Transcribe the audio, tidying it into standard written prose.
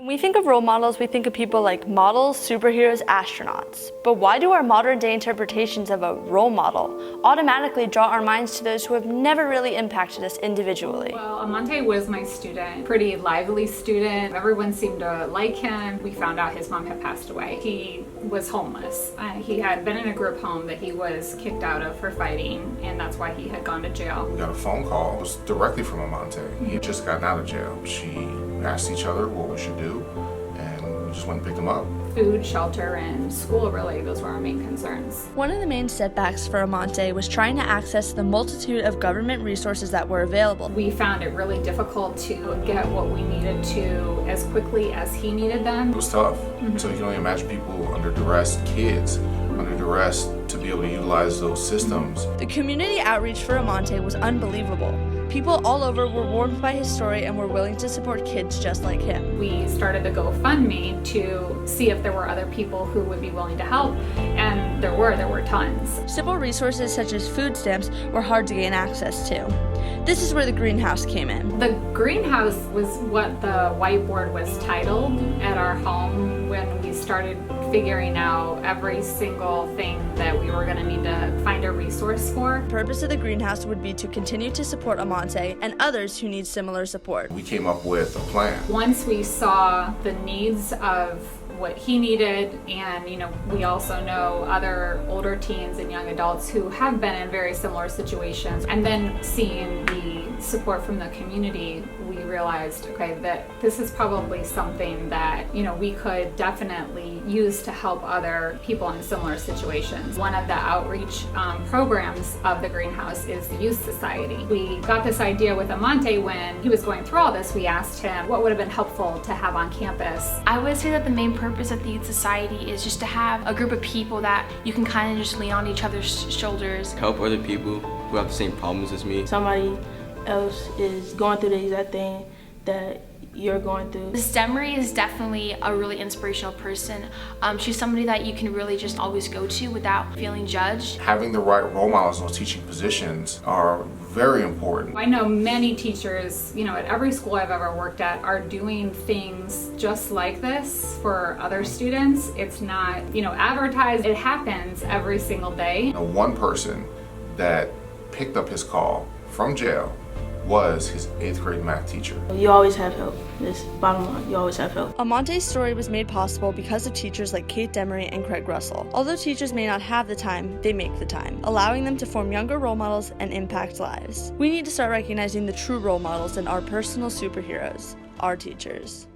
When we think of role models, we think of people like models, superheroes, astronauts. But why do our modern day interpretations of a role model automatically draw our minds to those who have never really impacted us individually? Well, Amante was my student, pretty lively student. Everyone seemed to like him. We found out his mom had passed away. He was homeless. He had been in a group home that he was kicked out of for fighting, and that's why he had gone to jail. We got a phone call. It was directly from Amante. He had just gotten out of jail. She asked each other what we should do, and we just went and picked him up. Food, shelter, and school, really, those were our main concerns. One of the main setbacks for Amante was trying to access the multitude of government resources that were available. We found it really difficult to get what we needed to as quickly as he needed them. It was tough. So you can only imagine people under duress, kids under duress, to be able to utilize those systems. The community outreach for Amante was unbelievable. People all over were warmed by his story and were willing to support kids just like him. We started a GoFundMe to see if there were other people who would be willing to help, and there were tons. Simple resources such as food stamps were hard to gain access to. This is where the greenhouse came in. The greenhouse was what the whiteboard was titled at our home when we started figuring out every single thing that we were going to need to find a resource for. The purpose of the greenhouse would be to continue to support Amante and others who need similar support. We came up with a plan. Once we saw the needs of what he needed, and we also know other older teens and young adults who have been in very similar situations, and then seeing the support from the community, we realized, okay, that this is probably something that we could definitely use to help other people in similar situations. One of the outreach programs of the greenhouse is the Youth Society. We got this idea with Amante when he was going through all this. We asked him what would have been helpful to have on campus. I would say that the main purpose of the Youth Society is just to have a group of people that you can kind of just lean on each other's shoulders. Help other people who have the same problems as me. Somebody else is going through the exact thing that you're going through. Miss Demery is definitely a really inspirational person. She's somebody that you can really just always go to without feeling judged. Having the right role models in those teaching positions are very important. I know many teachers, at every school I've ever worked at, are doing things just like this for other students. It's not, advertised. It happens every single day. One person that picked up his call from jail was his 8th grade math teacher. You always have help. This bottom line, you always have help. Amante's story was made possible because of teachers like Kate Demery and Craig Russell. Although teachers may not have the time, they make the time, allowing them to form younger role models and impact lives. We need to start recognizing the true role models and our personal superheroes, our teachers.